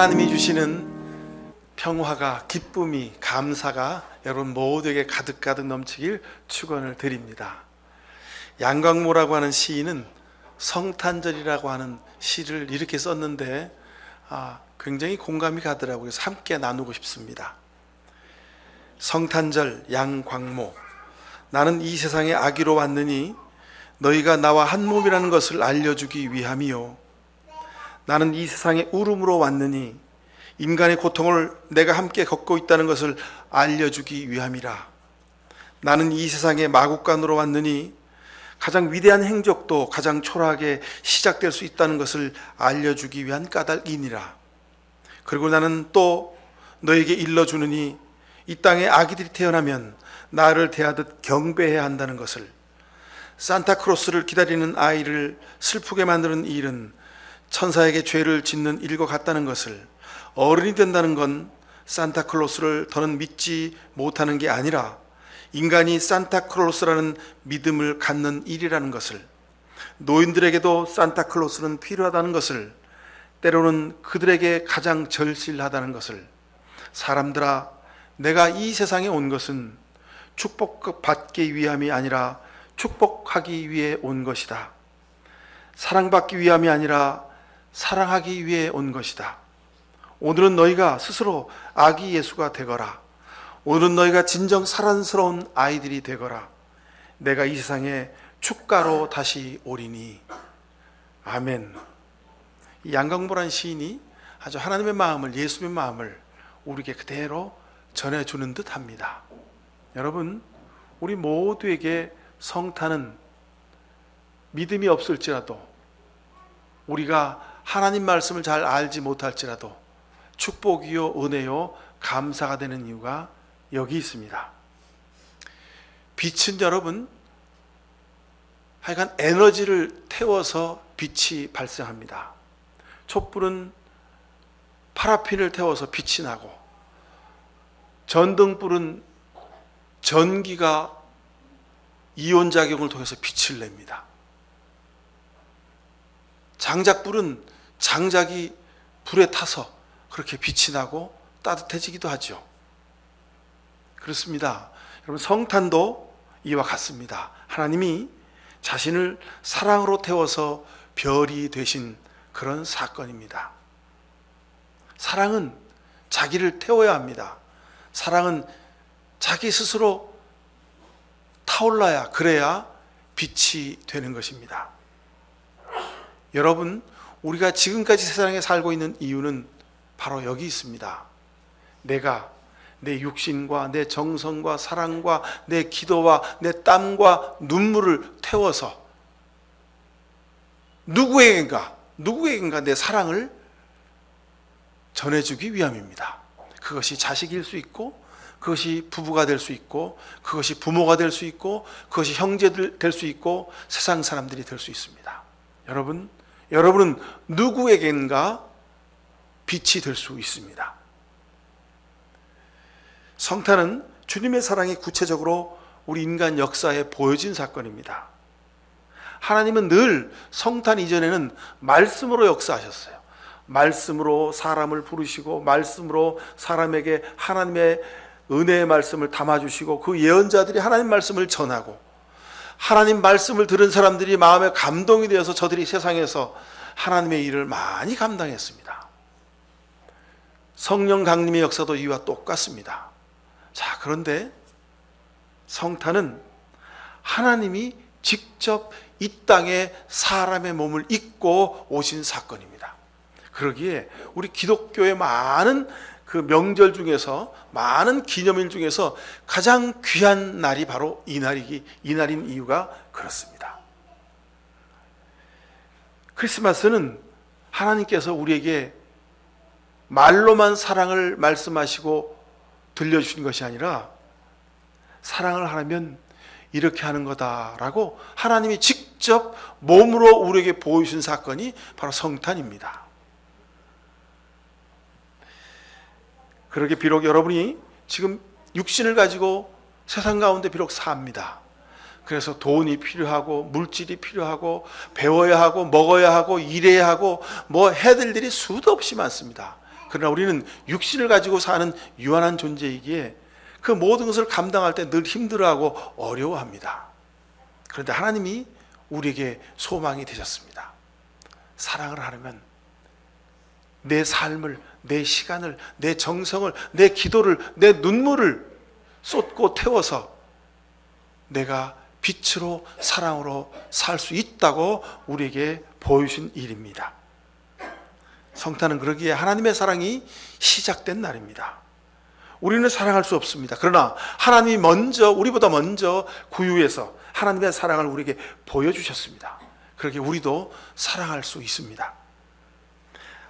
하나님이 주시는 평화가, 기쁨이, 감사가 여러분 모두에게 가득가득 넘치길 축원을 드립니다. 양광모라고 하는 시인은 성탄절이라고 하는 시를 이렇게 썼는데 굉장히 공감이 가더라고요. 그래서 함께 나누고 싶습니다. 성탄절 양광모. 나는 이 세상에 아기로 왔느니 너희가 나와 한 몸이라는 것을 알려주기 위함이요. 나는 이 세상에 울음으로 왔느니 인간의 고통을 내가 함께 겪고 있다는 것을 알려주기 위함이라. 나는 이 세상에 마국간으로 왔느니 가장 위대한 행적도 가장 초라하게 시작될 수 있다는 것을 알려주기 위한 까닭이니라. 그리고 나는 또 너에게 일러주느니 이 땅에 아기들이 태어나면 나를 대하듯 경배해야 한다는 것을. 산타크로스를 기다리는 아이를 슬프게 만드는 이 일은 천사에게 죄를 짓는 일과 같다는 것을, 어른이 된다는 건 산타클로스를 더는 믿지 못하는 게 아니라 인간이 산타클로스라는 믿음을 갖는 일이라는 것을, 노인들에게도 산타클로스는 필요하다는 것을, 때로는 그들에게 가장 절실하다는 것을. 사람들아, 내가 이 세상에 온 것은 축복받기 위함이 아니라 축복하기 위해 온 것이다. 사랑받기 위함이 아니라 사랑하기 위해 온 것이다. 오늘은 너희가 스스로 아기 예수가 되거라. 오늘은 너희가 진정 사랑스러운 아이들이 되거라. 내가 이 세상에 축가로 다시 오리니. 아멘. 이 양광모란 시인이 아주 하나님의 마음을, 예수님의 마음을 우리에게 그대로 전해주는 듯 합니다. 여러분, 우리 모두에게 성탄은 믿음이 없을지라도, 우리가 하나님 말씀을 잘 알지 못할지라도 축복이요, 은혜요, 감사가 되는 이유가 여기 있습니다. 빛은 여러분, 하여간 에너지를 태워서 빛이 발생합니다. 촛불은 파라핀을 태워서 빛이 나고, 전등불은 전기가 이온작용을 통해서 빛을 냅니다. 장작불은 장작이 불에 타서 그렇게 빛이 나고 따뜻해지기도 하죠. 그렇습니다. 여러분, 성탄도 이와 같습니다. 하나님이 자신을 사랑으로 태워서 별이 되신 그런 사건입니다. 사랑은 자기를 태워야 합니다. 사랑은 자기 스스로 타올라야, 그래야 빛이 되는 것입니다. 여러분, 우리가 지금까지 세상에 살고 있는 이유는 바로 여기 있습니다. 내가 내 육신과 내 정성과 사랑과 내 기도와 내 땀과 눈물을 태워서 누구에겐가 내 사랑을 전해주기 위함입니다. 그것이 자식일 수 있고, 그것이 부부가 될 수 있고, 그것이 부모가 될 수 있고, 그것이 형제들 될 수 있고, 세상 사람들이 될 수 있습니다. 여러분은 누구에겐가 빛이 될 수 있습니다. 성탄은 주님의 사랑이 구체적으로 우리 인간 역사에 보여진 사건입니다. 하나님은 늘 성탄 이전에는 말씀으로 역사하셨어요. 말씀으로 사람을 부르시고, 말씀으로 사람에게 하나님의 은혜의 말씀을 담아주시고, 그 예언자들이 하나님 말씀을 전하고, 하나님 말씀을 들은 사람들이 마음에 감동이 되어서 저들이 세상에서 하나님의 일을 많이 감당했습니다. 성령 강림의 역사도 이와 똑같습니다. 자, 그런데 성탄은 하나님이 직접 이 땅에 사람의 몸을 입고 오신 사건입니다. 그러기에 우리 기독교의 많은 그 명절 중에서, 많은 기념일 중에서 가장 귀한 날이 바로 이 날인 이유가 그렇습니다. 크리스마스는 하나님께서 우리에게 말로만 사랑을 말씀하시고 들려주신 것이 아니라, 사랑을 하려면 이렇게 하는 거다라고 하나님이 직접 몸으로 우리에게 보여주신 사건이 바로 성탄입니다. 그러게 비록 여러분이 지금 육신을 가지고 세상 가운데 비록 삽니다. 그래서 돈이 필요하고, 물질이 필요하고, 배워야 하고, 먹어야 하고, 일해야 하고, 뭐 해야 될 일이 수도 없이 많습니다. 그러나 우리는 육신을 가지고 사는 유한한 존재이기에 그 모든 것을 감당할 때 늘 힘들어하고 어려워합니다. 그런데 하나님이 우리에게 소망이 되셨습니다. 사랑을 하려면 내 삶을, 내 시간을, 내 정성을, 내 기도를, 내 눈물을 쏟고 태워서 내가 빛으로 사랑으로 살 수 있다고 우리에게 보여주신 일입니다. 성탄은 그러기에 하나님의 사랑이 시작된 날입니다. 우리는 사랑할 수 없습니다. 그러나 하나님이 우리보다 먼저 구유해서 하나님의 사랑을 우리에게 보여주셨습니다. 그렇게 우리도 사랑할 수 있습니다.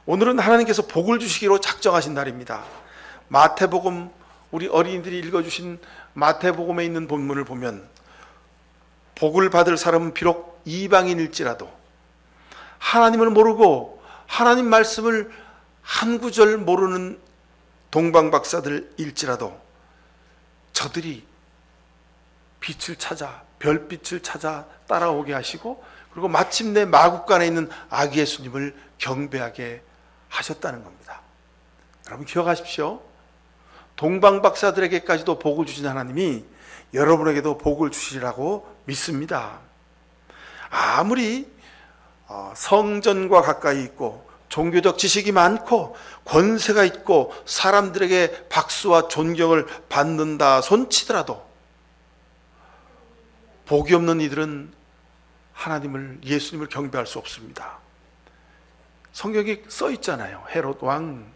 오늘은 하나님께서 복을 주시기로 작정하신 날입니다. 마태복음, 우리 어린이들이 읽어주신 마태복음에 있는 본문을 보면 복을 받을 사람은 비록 이방인일지라도 하나님을 모르고 하나님 말씀을 한 구절 모르는 동방박사들일지라도 저들이 빛을 찾아, 별빛을 찾아 따라오게 하시고, 그리고 마침내 마국간에 있는 아기 예수님을 경배하게 하셨다는 겁니다. 여러분 기억하십시오. 동방박사들에게까지도 복을 주신 하나님이 여러분에게도 복을 주시리라고 믿습니다. 아무리 성전과 가까이 있고 종교적 지식이 많고 권세가 있고 사람들에게 박수와 존경을 받는다 손치더라도 복이 없는 이들은 하나님을, 예수님을 경배할 수 없습니다. 성경에 써 있잖아요. 헤롯 왕,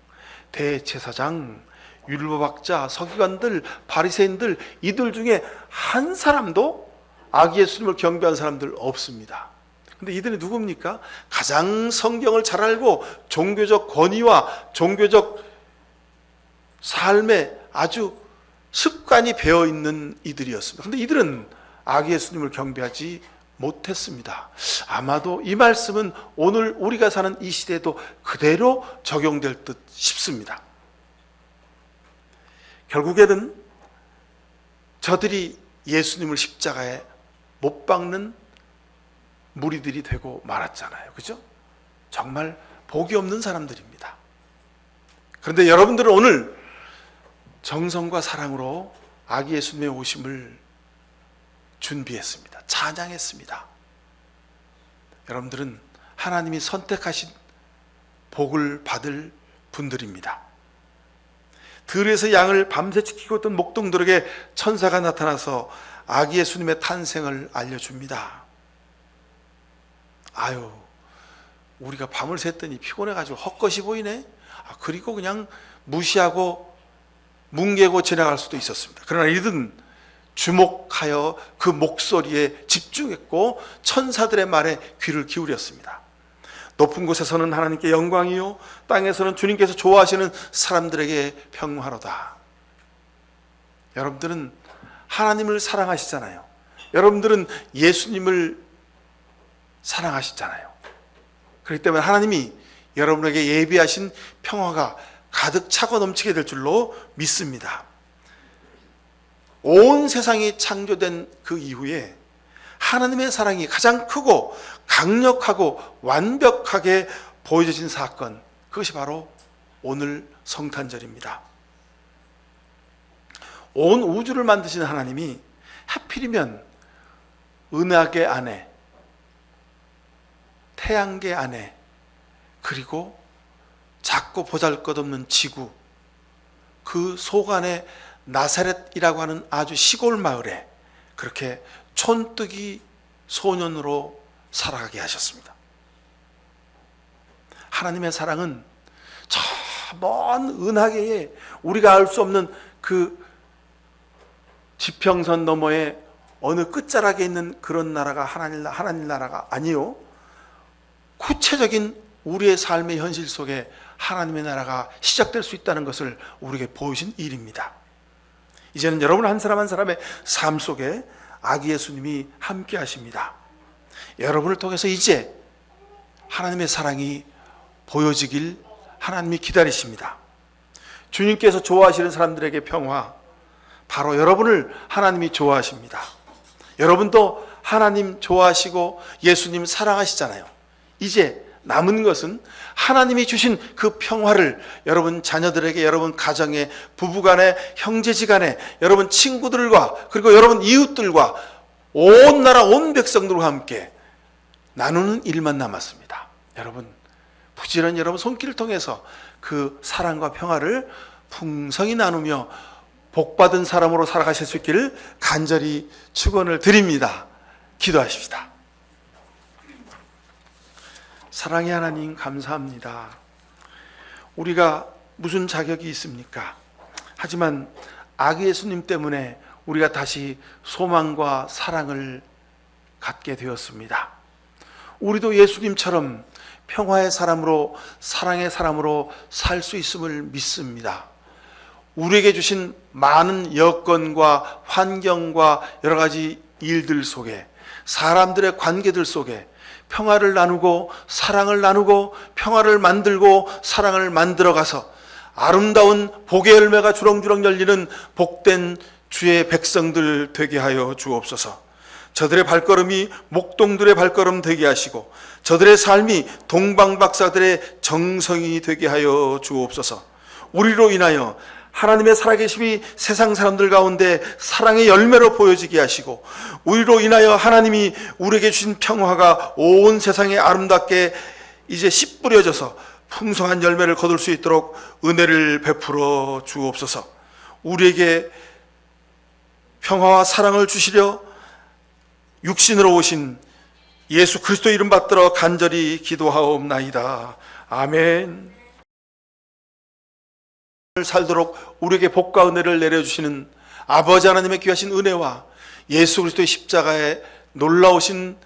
대제사장, 율법학자, 서기관들, 바리새인들, 이들 중에 한 사람도 아기 예수님을 경배한 사람들 없습니다. 근데 이들이 누굽니까? 가장 성경을 잘 알고 종교적 권위와 종교적 삶에 아주 습관이 배어 있는 이들이었습니다. 근데 이들은 아기 예수님을 경배하지 못했습니다. 아마도 이 말씀은 오늘 우리가 사는 이 시대에도 그대로 적용될 듯 싶습니다. 결국에는 저들이 예수님을 십자가에 못 박는 무리들이 되고 말았잖아요. 그죠? 정말 복이 없는 사람들입니다. 그런데 여러분들은 오늘 정성과 사랑으로 아기 예수님의 오심을 준비했습니다. 찬양했습니다. 여러분들은 하나님이 선택하신 복을 받을 분들입니다. 들에서 양을 밤새 지키고 있던 목동들에게 천사가 나타나서 아기 예수님의 탄생을 알려줍니다. 아유, 우리가 밤을 샜더니 피곤해가지고 헛것이 보이네. 그리고 그냥 무시하고 뭉개고 지나갈 수도 있었습니다. 그러나 이들은 주목하여 그 목소리에 집중했고 천사들의 말에 귀를 기울였습니다. 높은 곳에서는 하나님께 영광이요, 땅에서는 주님께서 좋아하시는 사람들에게 평화로다. 여러분들은 하나님을 사랑하시잖아요. 여러분들은 예수님을 사랑하시잖아요. 그렇기 때문에 하나님이 여러분에게 예비하신 평화가 가득 차고 넘치게 될 줄로 믿습니다. 온 세상이 창조된 그 이후에 하나님의 사랑이 가장 크고 강력하고 완벽하게 보여진 사건, 그것이 바로 오늘 성탄절입니다. 온 우주를 만드신 하나님이 하필이면 은하계 안에, 태양계 안에, 그리고 작고 보잘것없는 지구, 그 속안에 나사렛이라고 하는 아주 시골 마을에 그렇게 촌뜨기 소년으로 살아가게 하셨습니다. 하나님의 사랑은 저 먼 은하계에 우리가 알 수 없는 그 지평선 너머에 어느 끝자락에 있는 그런 나라가 하나님 나라가 아니요, 구체적인 우리의 삶의 현실 속에 하나님의 나라가 시작될 수 있다는 것을 우리에게 보여주신 일입니다. 이제는 여러분 한 사람 한 사람의 삶 속에 아기 예수님이 함께 하십니다. 여러분을 통해서 이제 하나님의 사랑이 보여지길 하나님이 기다리십니다. 주님께서 좋아하시는 사람들에게 평화, 바로 여러분을 하나님이 좋아하십니다. 여러분도 하나님 좋아하시고 예수님 사랑하시잖아요. 이제 남은 것은 하나님이 주신 그 평화를 여러분 자녀들에게, 여러분 가정에, 부부간에, 형제지간에, 여러분 친구들과 그리고 여러분 이웃들과 온 나라 온 백성들과 함께 나누는 일만 남았습니다. 여러분 부지런히 여러분 손길을 통해서 그 사랑과 평화를 풍성히 나누며 복받은 사람으로 살아가실 수 있기를 간절히 축원을 드립니다. 기도하십시다. 사랑의 하나님 감사합니다. 우리가 무슨 자격이 있습니까? 하지만 아기 예수님 때문에 우리가 다시 소망과 사랑을 갖게 되었습니다. 우리도 예수님처럼 평화의 사람으로, 사랑의 사람으로 살 수 있음을 믿습니다. 우리에게 주신 많은 여건과 환경과 여러 가지 일들 속에, 사람들의 관계들 속에 평화를 나누고 사랑을 나누고 평화를 만들고 사랑을 만들어가서 아름다운 복의 열매가 주렁주렁 열리는 복된 주의 백성들 되게 하여 주옵소서. 저들의 발걸음이 목동들의 발걸음 되게 하시고 저들의 삶이 동방박사들의 정성이 되게 하여 주옵소서. 우리로 인하여 하나님의 살아계심이 세상 사람들 가운데 사랑의 열매로 보여지게 하시고 우리로 인하여 하나님이 우리에게 주신 평화가 온 세상에 아름답게 이제 씨 뿌려져서 풍성한 열매를 거둘 수 있도록 은혜를 베풀어 주옵소서. 우리에게 평화와 사랑을 주시려 육신으로 오신 예수 그리스도 이름 받들어 간절히 기도하옵나이다. 아멘. 살도록 우리에게 복과 은혜를 내려주시는 아버지 하나님의 귀하신 은혜와 예수 그리스도의 십자가의 놀라우신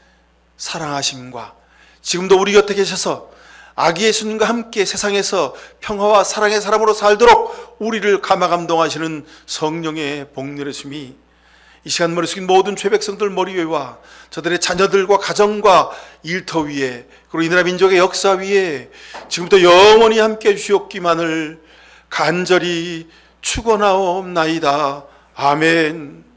사랑하심과 지금도 우리 곁에 계셔서 아기 예수님과 함께 세상에서 평화와 사랑의 사람으로 살도록 우리를 감화감동하시는 성령의 복내려심이 이 시간 머리 숙인 모든 죄백성들 머리 위와 저들의 자녀들과 가정과 일터 위에 그리고 이 나라 민족의 역사 위에 지금부터 영원히 함께 해주시옵기만을 간절히 축원하옵나이다. 아멘.